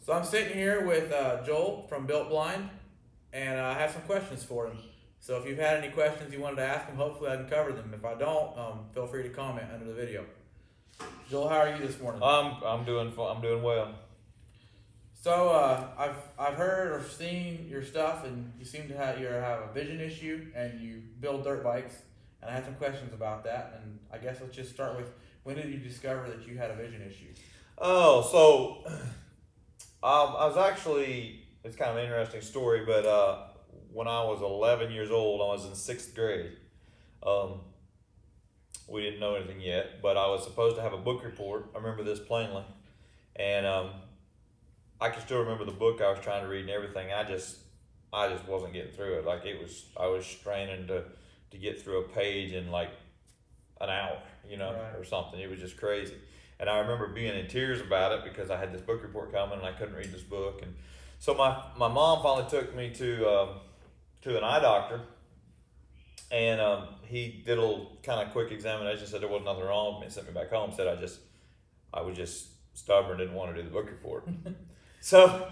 So I'm sitting here with Joel from Built Blind, and I have some questions for him. So if you've had any questions you wanted to ask him, hopefully I can cover them. If I don't, feel free to comment under the video. Joel, how are you this morning? I'm doing well. So I've heard or seen your stuff, and you seem to have a vision issue, and you build dirt bikes. And I had some questions about that, and I guess let's just start with when did you discover that you had a vision issue? Oh, so I was actually, it's kind of an interesting story, but when I was 11 years old, I was in sixth grade. Um, we didn't know anything yet, but I was supposed to have a book report. I remember this plainly, and I can still remember the book I was trying to read and everything. I just wasn't getting through it. Like I was straining to get through a page in like an hour, Right. or something. It was just crazy. And I remember being in tears about it because I had this book report coming and I couldn't read this book. And so my mom finally took me to an eye doctor, and he did a little kind of quick examination, said there wasn't nothing wrong with me, and sent me back home. Said I was just stubborn, didn't want to do the book report. So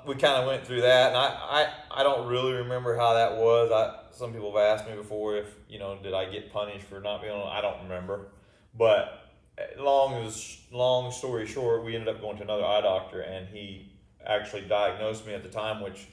we kind of went through that, and I don't really remember how that was. Some people have asked me before if did I get punished for not being on. I don't remember, but long story short, we ended up going to another eye doctor, and he actually diagnosed me at the time, which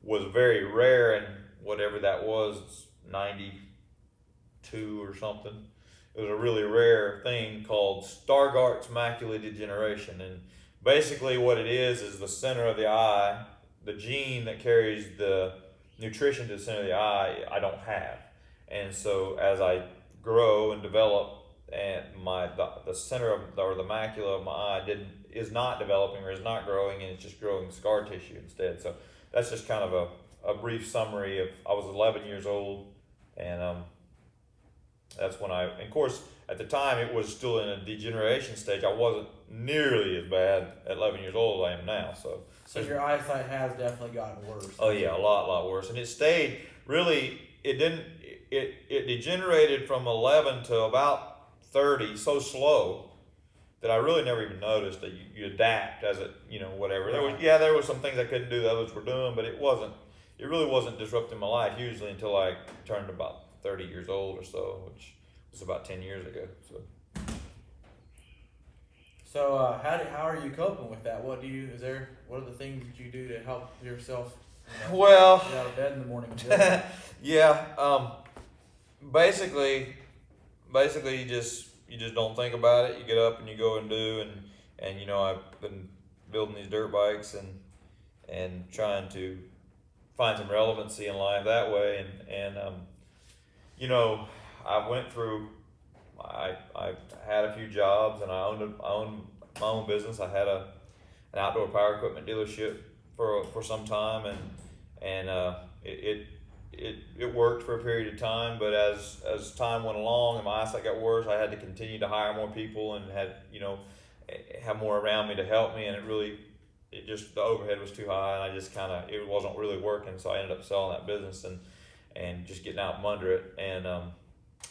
was very rare, and whatever that was, 92 or something. It was a really rare thing called Stargardt's macular degeneration, and basically what it is the center of the eye, the gene that carries the nutrition to the center of the eye, I don't have. And so as I grow and develop, and the center of or the macula of my eye is not developing or is not growing, and it's just growing scar tissue instead. So that's just kind of a brief summary of. I was 11 years old, and that's when and of course at the time it was still in a degeneration stage. I wasn't nearly as bad at 11 years old as I am now. So your eyesight has definitely gotten worse. Oh yeah, a lot worse, and it stayed really. It didn't. It degenerated from 11 to about 30 so slow that I really never even noticed that you adapt as it whatever. There was some things I couldn't do that others were doing, but it really wasn't disrupting my life hugely until I turned about 30 years old or so, which was about 10 years ago. So how are you coping with that? What are the things that you do to help yourself? Well, get out of bed in the morning. yeah. Basically you just don't think about it. You get up and you go and do, and I've been building these dirt bikes and trying to find some relevancy in life that way, and I went through. I had a few jobs, and I owned my own business. I had an outdoor power equipment dealership for some time, and it worked for a period of time. But as time went along and my eyesight got worse, I had to continue to hire more people and had have more around me to help me, and the overhead was too high, and I just it wasn't really working. So I ended up selling that business and just getting out from under it,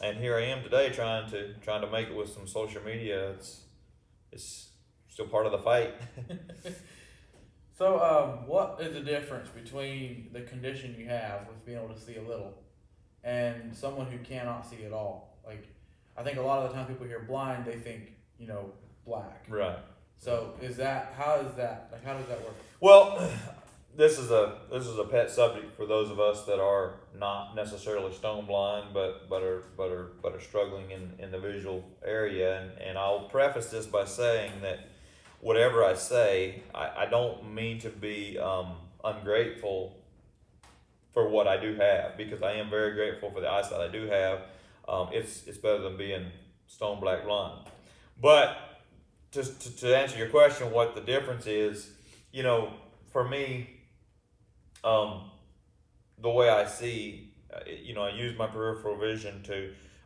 and here I am today trying to make it with some social media. It's still part of the fight. So what is the difference between the condition you have with being able to see a little and someone who cannot see at all? Like, I think a lot of the time people hear blind, they think black. Right. So how does that work? Well, this is a pet subject for those of us that are not necessarily stone blind, but are struggling in the visual area. And I'll preface this by saying that whatever I say, I don't mean to be ungrateful for what I do have, because I am very grateful for the eyesight I do have. It's better than being stone black blind. But to answer your question, what the difference is, for me, the way I see, I use my peripheral vision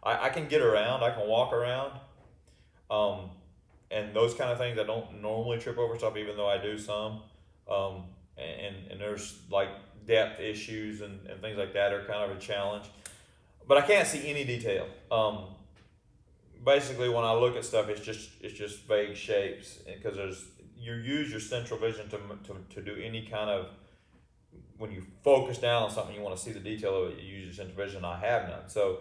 I can get around, I can walk around, and those kind of things. I don't normally trip over stuff, even though I do some, and there's like depth issues and things like that are kind of a challenge, but I can't see any detail. Basically, when I look at stuff, it's just vague shapes, because you use your central vision to do any kind of, when you focus down on something, you want to see the detail of it, you use your central vision. I have none. So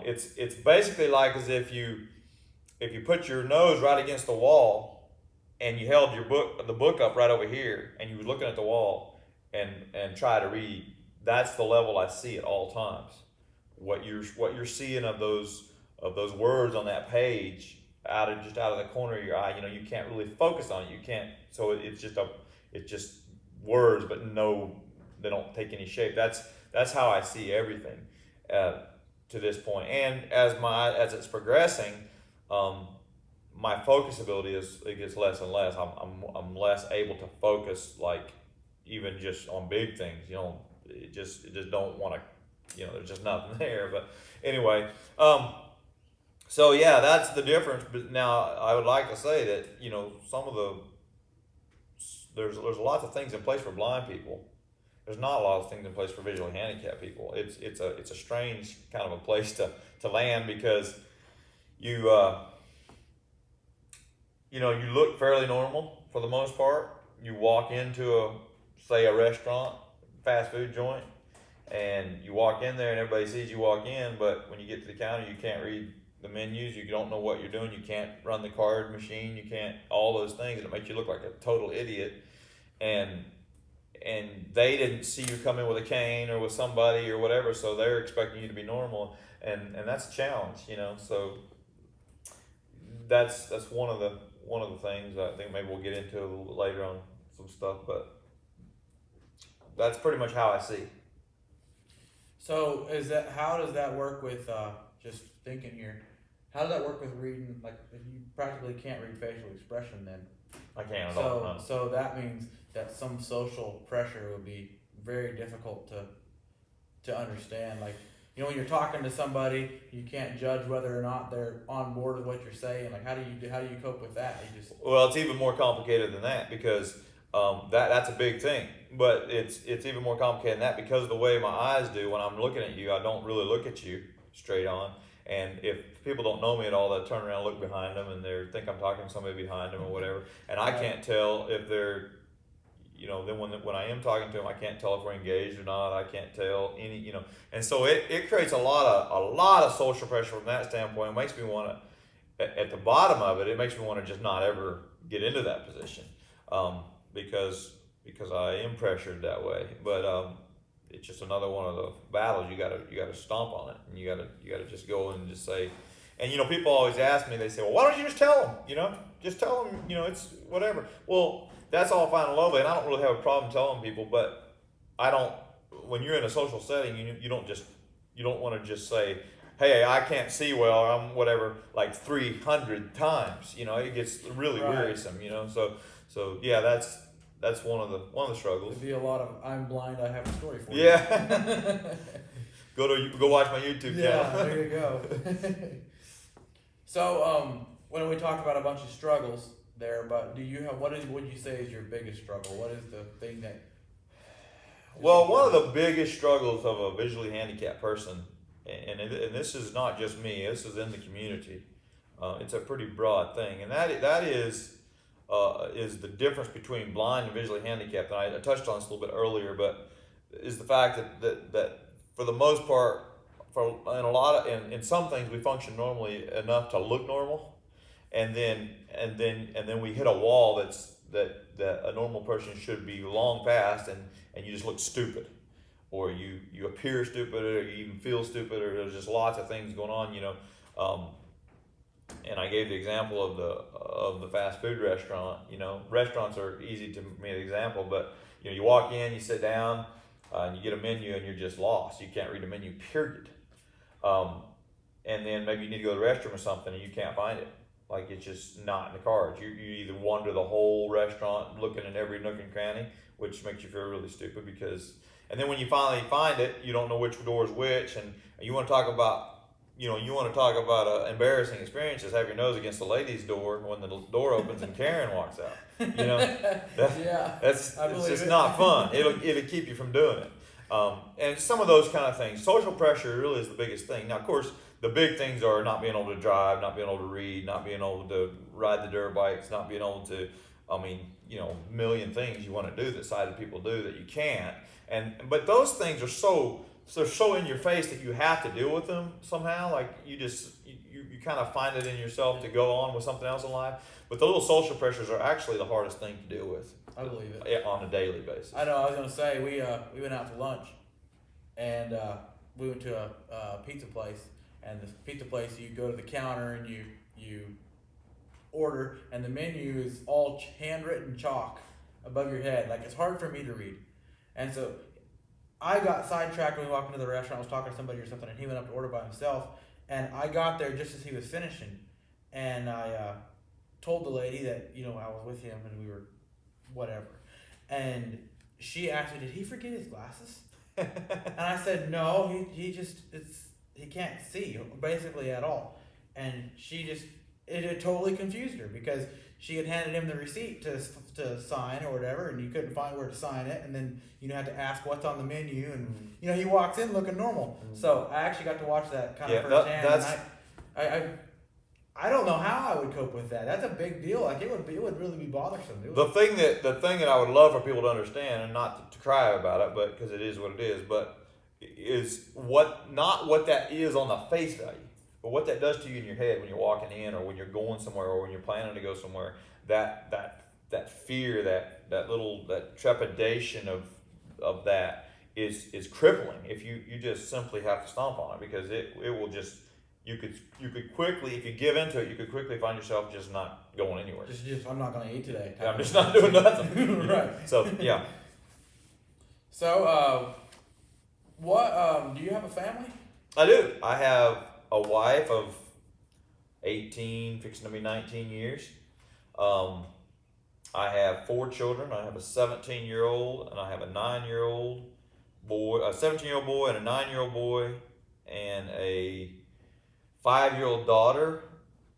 it's basically like as if you put your nose right against the wall and you held the book up right over here and you were looking at the wall and try to read. That's the level I see at all times. What you're seeing of those words on that page out of the corner of your eye, you can't really focus on it. You can't. So it's just words, but no, they don't take any shape. That's how I see everything to this point. And as it's progressing, my focus ability it gets less and less. I'm less able to focus, like even just on big things. It just don't want to. There's just nothing there. But anyway, so yeah, that's the difference. But now I would like to say that some of there's lots of things in place for blind people. There's not a lot of things in place for visually handicapped people. It's a strange kind of a place to land, because you look fairly normal for the most part. You walk into say a restaurant, fast food joint, and you walk in there and everybody sees you walk in, but when you get to the counter, you can't read the menus, you don't know what you're doing, you can't run the card machine, you can't, all those things, and it makes you look like a total idiot. And they didn't see you come in with a cane or with somebody or whatever, so they're expecting you to be normal, and that's a challenge, so that's one of the things I think maybe we'll get into a little bit later on some stuff, but that's pretty much how I see. So how does that work with, just thinking here, how does that work with reading, like if you practically can't read facial expression then? I can't at all. No. So that means that some social pressure would be very difficult to understand. Like, when you're talking to somebody, you can't judge whether or not they're on board with what you're saying. Like, how do you cope with that? Well, it's even more complicated than that, because that's a big thing. But it's even more complicated than that, because of the way my eyes do. When I'm looking at you, I don't really look at you straight on. And if people don't know me at all, they'll turn around and look behind them, and they think I'm talking to somebody behind them or whatever. And I can't tell if they're, then when I am talking to them, I can't tell if we're engaged or not. I can't tell any, and so it creates a lot of social pressure from that standpoint. It makes me want to, at the bottom of it, it makes me want to just not ever get into that position, because I am pressured that way. But it's just another one of the battles. You gotta stomp on it, and you gotta just go and just say. And people always ask me, they say, well, why don't you just tell them? Just tell them. It's whatever. Well, that's all fine and lovely, and I don't really have a problem telling people. But I don't. When you're in a social setting, you don't want to just say, hey, I can't see well, I'm whatever, like 300 times. It gets really wearisome. So yeah, that's one of the struggles. There'd be a lot of I'm blind, I have a story for you. Yeah. Go watch my YouTube channel. Yeah, there you go. So when we talked about a bunch of struggles there, but what would you say is your biggest struggle? What is the thing that? Well, one of the biggest struggles of a visually handicapped person, and this is not just me, this is in the community. It's a pretty broad thing, and that is the difference between blind and visually handicapped. And I touched on this a little bit earlier, but is the fact that for the most part, in some things we function normally enough to look normal, and then we hit a wall that a normal person should be long past, and you just look stupid, or you appear stupid, or you even feel stupid, or there's just lots of things going on, And I gave the example of the fast food restaurant. Restaurants are easy to me an example, but you walk in, you sit down, and you get a menu, and you're just lost. You can't read the menu, period. And then maybe you need to go to the restroom or something, and you can't find it. Like, it's just not in the cards. You either wander the whole restaurant looking in every nook and cranny, which makes you feel really stupid, and then when you finally find it, you don't know which door is which, and you want to talk about embarrassing experiences. Have your nose against the ladies' door when the door opens and Karen walks out. It's just not fun. It'll keep you from doing it. And some of those kind of things. Social pressure really is the biggest thing. Now, of course, the big things are not being able to drive, not being able to read, not being able to ride the dirt bikes, not being able to I mean, you know, a million things you want to do that sighted people do that you can't. But those things are they're so in your face that you have to deal with them somehow. Like you kind of find it in yourself to go on with something else in life. But the little social pressures are actually the hardest thing to deal with. I believe it. On a daily basis. I know. I was gonna say we went out to lunch, and we went to a pizza place. And the pizza place, you go to the counter and you order, and the menu is all handwritten chalk above your head. Like, it's hard for me to read. And so I got sidetracked when we walked into the restaurant. I was talking to somebody or something, and he went up to order by himself. And I got there just as he was finishing, and I told the lady that, you know, I was with him and we were whatever. And she asked me, did he forget his glasses? And I said, no, he can't see basically at all. And it had totally confused her, because she had handed him the receipt to sign or whatever, and you couldn't find where to sign it, and then had to ask what's on the menu, and he walks in looking normal. So I actually got to watch that kind of firsthand. And I don't know how I would cope with that. That's a big deal. Like, it would really be bothersome. The thing that I would love for people to understand, and not to cry about it, but because it is what it is, but is not what that is on the face value, but what that does to you in your head when you're walking in, or when you're going somewhere, or when you're planning to go somewhere. That fear, that trepidation of that is crippling. If you just simply have to stomp on it, because it will just. You could quickly, if you give into it, you could quickly find yourself just not going anywhere. Just I'm not going to eat today. I'm just not doing nothing. Right. So yeah. So what do you have a family? I do. I have a wife of 18, fixing to be 19 years. I have 4 children. I have a 17-year-old, and I have a 9-year-old boy, a 17-year-old boy, and a 9-year-old boy, and a 5-year-old daughter,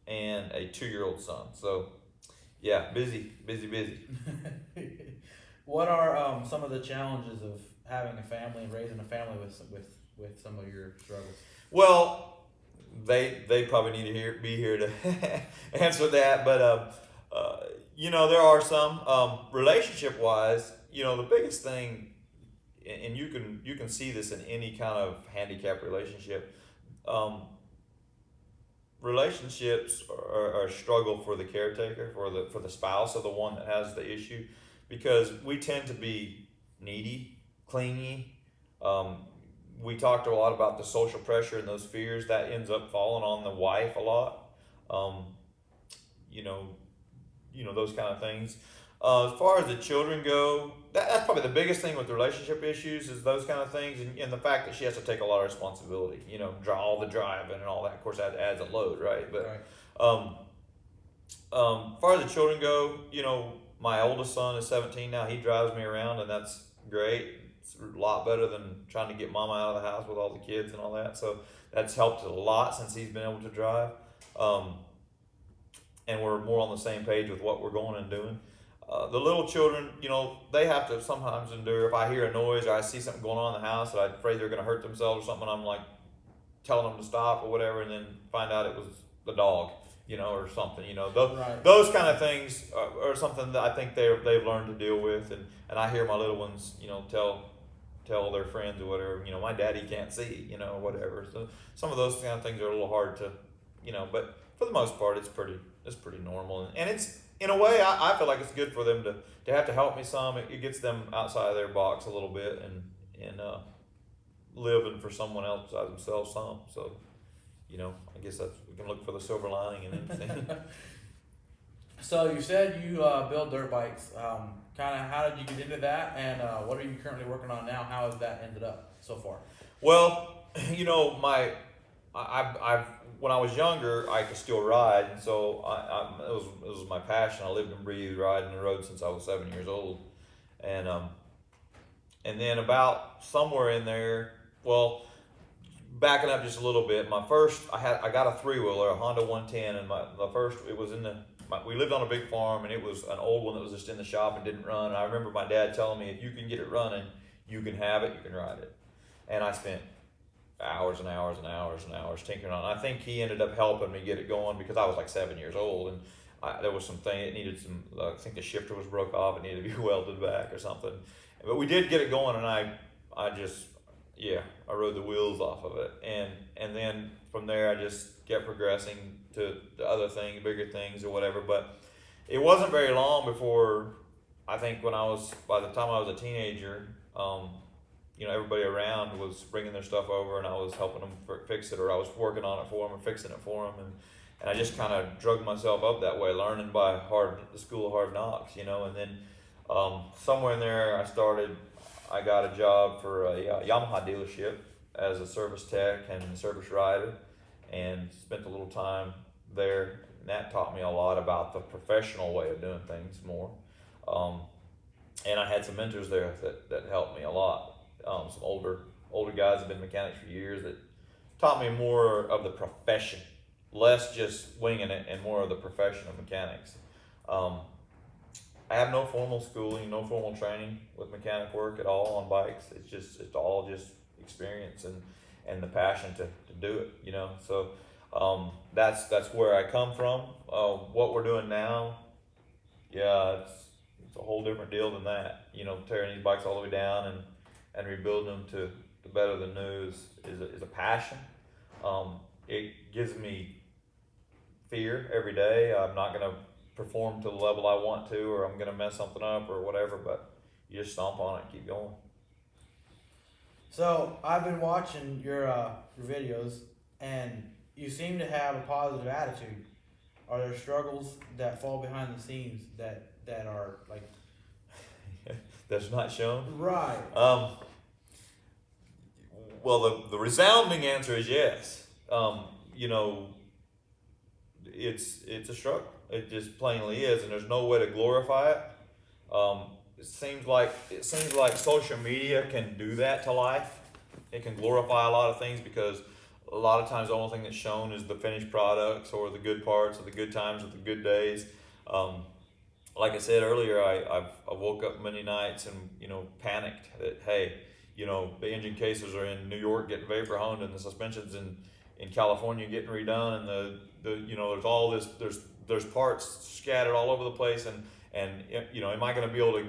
and a 2-year-old son. So, yeah, busy. What are some of the challenges of having a family and raising a family with some of your struggles? Well, they probably need to be here to answer that, but there are some relationship wise. The biggest thing, and you can see this in any kind of handicap relationship. Relationships are a struggle for the caretaker, for the spouse of the one that has the issue, because we tend to be needy, clingy. We talked a lot about the social pressure and those fears that ends up falling on the wife a lot. Those kind of things. As far as the children go, that's probably the biggest thing with the relationship issues, is those kind of things, and the fact that she has to take a lot of responsibility, all the driving and all that. Of course, that adds a load, right? But right. As far as the children go, my oldest son is 17 now. He drives me around, and that's great. It's a lot better than trying to get mama out of the house with all the kids and all that. So that's helped a lot since he's been able to drive. And we're more on the same page with what we're going and doing. The little children, they have to sometimes endure. If I hear a noise or I see something going on in the house that I'm afraid they're going to hurt themselves or something, I'm like telling them to stop or whatever, and then find out it was the dog, or something. Right. Those kind of things are something that I think they've learned to deal with. And I hear my little ones, tell their friends or whatever, my daddy can't see, or whatever. So some of those kind of things are a little hard to, but for the most part, it's pretty normal. And it's, in a way, I feel like it's good for them to have to help me some. It gets them outside of their box a little bit and living for someone else besides themselves some. So, I guess we can look for the silver lining in everything. So you said you build dirt bikes. Kind of how did you get into that, and what are you currently working on now? How has that ended up so far? Well, when I was younger, I could still ride, and so it was my passion. I lived and breathed riding the road since I was 7 years old, and then about somewhere in there, well, backing up just a little bit, I got a 3-wheeler, a Honda 110, and it was we lived on a big farm, and it was an old one that was just in the shop and didn't run. And I remember my dad telling me, if you can get it running, you can have it, you can ride it. And I spent hours and hours and hours and hours tinkering on it. I think he ended up helping me get it going because I was like 7 years old, and there was some thing, it needed some, I think the shifter was broke off, it needed to be welded back or something. But we did get it going, and I just, yeah, I rode the wheels off of it. And then from there, I just kept progressing to other things, bigger things or whatever. But it wasn't very long before, I think by the time I was a teenager, everybody around was bringing their stuff over, and I was helping them fix it, or I was working on it for them or fixing it for them. And I just kind of drug myself up that way, learning by the school of hard knocks, and then somewhere in there I got a job for a Yamaha dealership as a service tech and service rider, and spent a little time there, and that taught me a lot about the professional way of doing things more. And I had some mentors there that helped me a lot. Some older guys have been mechanics for years that taught me more of the profession, less just winging it, and more of the profession of mechanics. I have no formal schooling, no formal training with mechanic work at all on bikes. It's all just experience and the passion to do it, So that's where I come from. What we're doing now, yeah, it's a whole different deal than that. Tearing these bikes all the way down and rebuilding them to better than new is a passion. It gives me fear every day. I'm not gonna perform to the level I want to, or I'm gonna mess something up or whatever, but you just stomp on it and keep going. So I've been watching your videos, and you seem to have a positive attitude. Are there struggles that fall behind the scenes that are like that's not shown? right? Well, the resounding answer is yes. It's a struggle. It just plainly is, and there's no way to glorify it. It seems like social media can do that to life. It can glorify a lot of things, because a lot of times the only thing that's shown is the finished products, or the good parts, or the good times, or the good days. Like I said earlier, I woke up many nights and panicked that, hey, the engine cases are in New York getting vapor honed, and the suspensions in California getting redone, and the there's all this, there's parts scattered all over the place, and am I going to be able to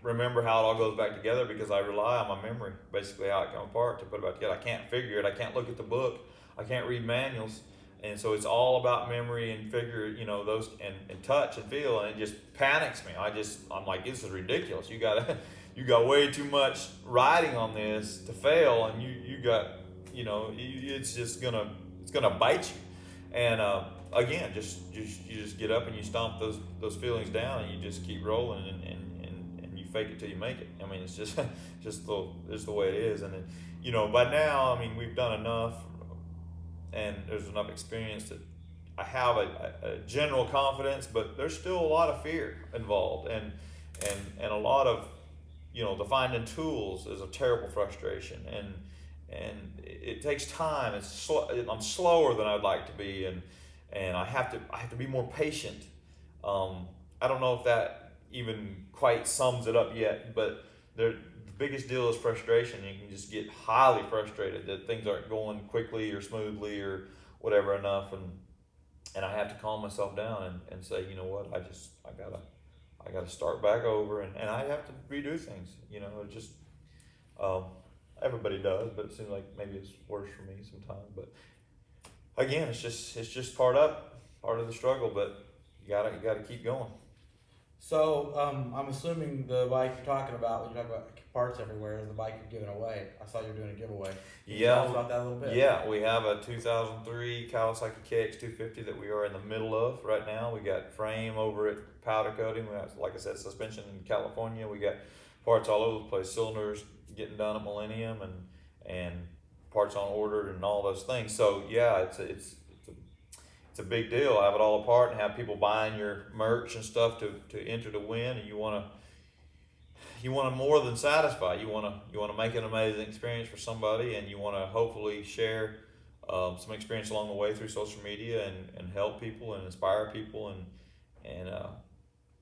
remember how it all goes back together, because I rely on my memory, basically how it comes apart, to put it back together. I can't figure it. I can't look at the book. I can't read manuals. And so it's all about memory and figure, those and touch and feel, and it just panics me. I'm like, this is ridiculous. You got way too much riding on this to fail, and you got, it's gonna bite you. And again, you just get up and you stomp those feelings down, and you just keep rolling, and you fake it till you make it. I mean, it's just the way it is. And by now, I mean, we've done enough, and there's enough experience that I have a general confidence, but there's still a lot of fear involved, and a lot of, the finding tools is a terrible frustration, and it takes time. I'm slower than I'd like to be, and I have to be more patient. I don't know if that even quite sums it up yet, but the biggest deal is frustration. You can just get highly frustrated that things aren't going quickly or smoothly or whatever enough, and I have to calm myself down and say, you know what, I gotta start back over, and I have to redo things. It just everybody does, but it seems like maybe it's worse for me sometimes. But again, it's just part of the struggle, but you gotta keep going. So I'm assuming the bike you're talking about, when you talk about parts everywhere, is the bike you're giving away. I saw you were doing a giveaway. Can you tell us about that a little bit? Yeah, we have a 2003 Kawasaki KX250 that we are in the middle of right now. We got frame over at powder coating. We have, like I said, suspension in California. We got parts all over the place. Cylinders getting done at Millennium, and parts on order and all those things. So yeah, it's a big deal. Have it all apart and have people buying your merch and stuff to enter to win, and you want to more than satisfy. You want to make an amazing experience for somebody, and you want to hopefully share some experience along the way through social media and help people and inspire people, and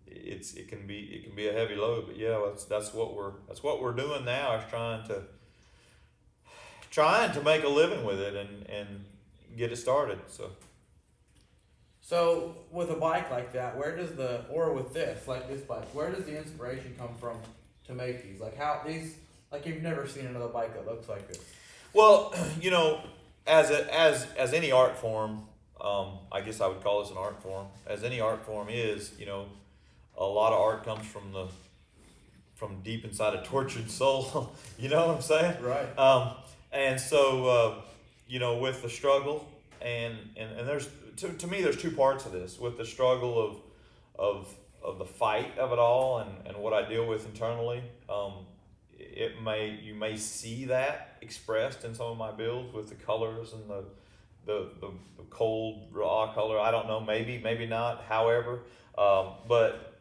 it can be a heavy load. But yeah, that's what we're doing now, is trying to make a living with it and get it started. So with a bike like that, where does or with this, like this bike, where does the inspiration come from to make these? Like how these, like you've never seen another bike that looks like this. Well, you know, as any art form, I guess I would call this an art form. As any art form is, you know, a lot of art comes from deep inside a tortured soul. You know what I'm saying? Right. And so, you know, with the struggle, and there's to me there's two parts of this. With the struggle of the fight of it all, and what I deal with internally. You may see that expressed in some of my builds with the colors and the cold raw color. I don't know, maybe not. However, but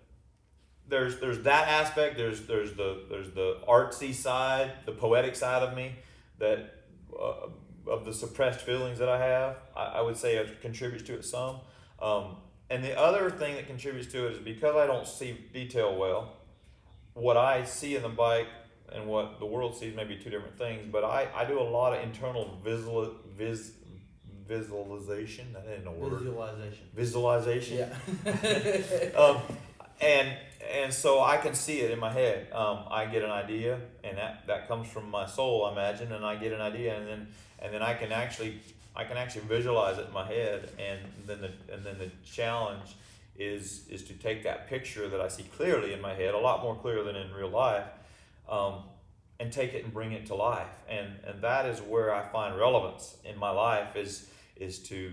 there's that aspect. There's the artsy side, the poetic side of me that of the suppressed feelings that I have. I would say it contributes to it some. And the other thing that contributes to it is because I don't see detail well. What I see in the bike and what the world sees may be two different things, but I do a lot of internal visualization. That ain't a word. Visualization. Yeah. And so I can see it in my head. I get an idea, and that comes from my soul, I imagine, and I get an idea, and then I can actually visualize it in my head, and then the challenge is to take that picture that I see clearly in my head, a lot more clear than in real life, and take it and bring it to life. And that is where I find relevance in my life is to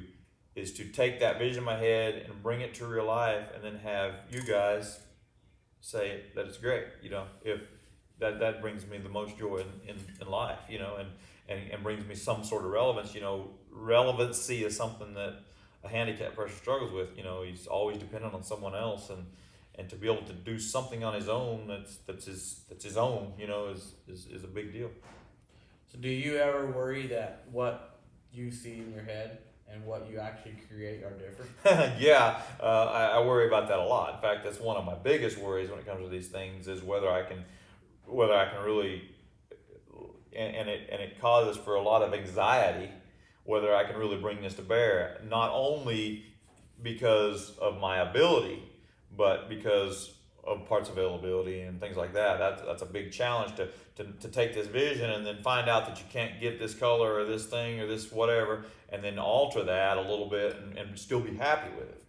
take that vision in my head and bring it to real life, and then have you guys say that it's great. You know, if that brings me the most joy in life, you know, and brings me some sort of relevance. You know, relevancy is something that a handicapped person struggles with. You know, he's always dependent on someone else, and to be able to do something on his own that's his own, you know, is a big deal. So do you ever worry that what you see in your head and what you actually create are different? Yeah, I worry about that a lot. In fact, that's one of my biggest worries when it comes to these things is whether I can really, and it causes for a lot of anxiety, whether I can really bring this to bear, not only because of my ability, but because of parts availability and things like that. That's a big challenge to take this vision and then find out that you can't get this color or this thing or this whatever, and then alter that a little bit and still be happy with it.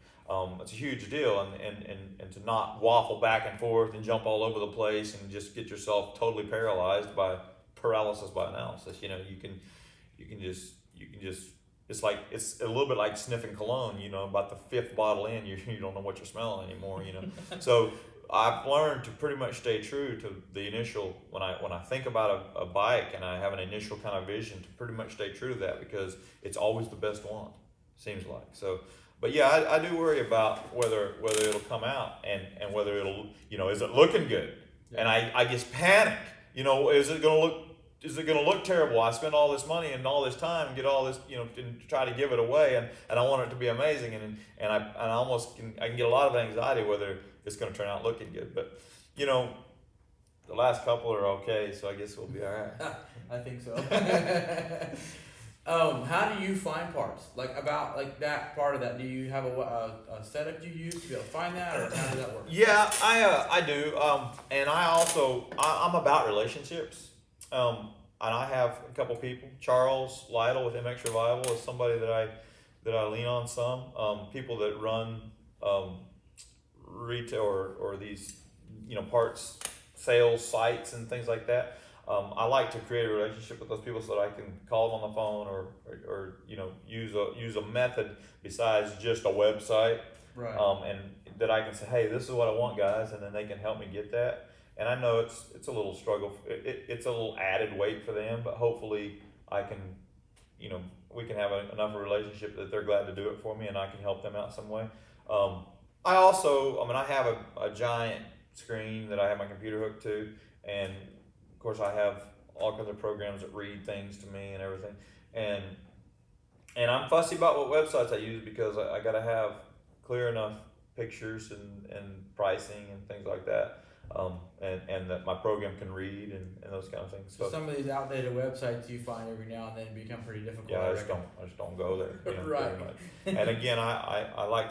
It's a huge deal, and to not waffle back and forth and jump all over the place and just get yourself totally paralyzed by paralysis by analysis. You know, you can just it's a little bit like sniffing cologne. You know, about the fifth bottle in, you don't know what you're smelling anymore. You know, so I've learned to pretty much stay true to the initial when I think about a bike and I have an initial kind of vision, to pretty much stay true to that, because it's always the best one, seems like. So, but yeah, I do worry about whether it'll come out and whether it'll, you know, is it looking good? Yeah. And I just panic. You know, is it gonna look terrible? I spend all this money and all this time and get all this, you know, to try to give it away, and I want it to be amazing, and I almost can get a lot of anxiety whether it's gonna turn out looking good. But you know, the last couple are okay, so I guess we'll be all right. I think so. How do you find parts? Like that part of that, do you have a setup you use to be able to find that, or how does that work? Yeah, I do, and I'm about relationships. And I have a couple people. Charles Lytle with MX Revival is somebody that I lean on some. People that run retail or these, you know, parts sales sites and things like that. I like to create a relationship with those people so that I can call them on the phone or you know, use a method besides just a website. Right. And that I can say, hey, this is what I want, guys, and then they can help me get that. And I know it's a little struggle. It's a little added weight for them, but hopefully I can, you know, we can have enough of a relationship that they're glad to do it for me, and I can help them out some way. I have a giant screen that I have my computer hooked to, and of course I have all kinds of programs that read things to me and everything. And I'm fussy about what websites I use, because I got to have clear enough pictures and pricing and things like that. and that my program can read and those kind of things. So some of these outdated websites you find every now and then become pretty difficult. Yeah, I reckon. just don't go there. Right. Pretty much. And again, I like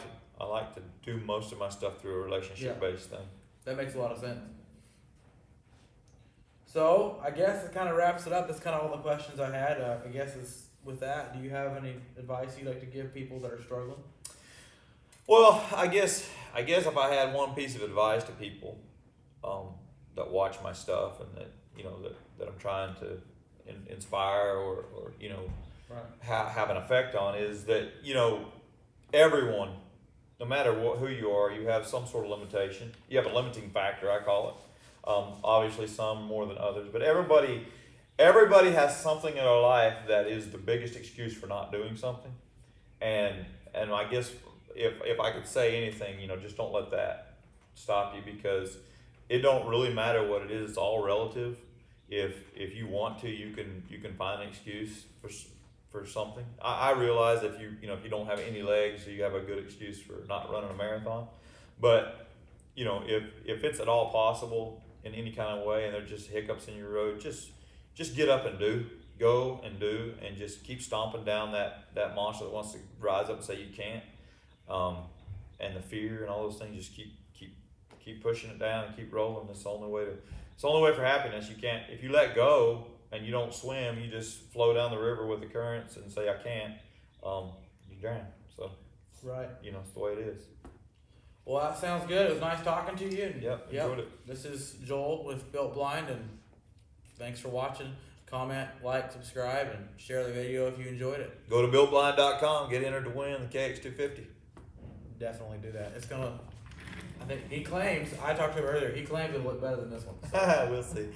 to do most of my stuff through a relationship based thing. That makes a lot of sense. So I guess it kind of wraps it up. That's kind of all the questions I had. I guess is with that. Do you have any advice you'd like to give people that are struggling? Well, I guess if I had one piece of advice to people that watch my stuff and that that I'm trying to inspire or Right. have an effect on is that everyone, no matter who you are, you have some sort of limitation. You have a limiting factor, I call it. Obviously, some more than others, but everybody has something in their life that is the biggest excuse for not doing something. And I guess if I could say anything, just don't let that stop you, because it don't really matter what it is. It's all relative. If you want to, you can find an excuse for something. I realize if you don't have any legs, you have a good excuse for not running a marathon. But if it's at all possible in any kind of way, and there's just hiccups in your road, just get up and go and do, and just keep stomping down that monster that wants to rise up and say you can't, and the fear and all those things. Just keep pushing it down and keep rolling. It's the only way for happiness. You can't, if you let go and you don't swim, you just flow down the river with the currents and say I can't, you drown. So right, it's the way it is. Well, that sounds good. It was nice talking to you. And enjoyed it. This is Joel with Built Blind, and thanks for watching. Comment, like, subscribe, and share the video if you enjoyed it. Go to builtblind.com, get entered to win the KX250. Definitely do that. It's gonna, I think he claims, I talked to him earlier, he claims it'll look better than this one. We'll see.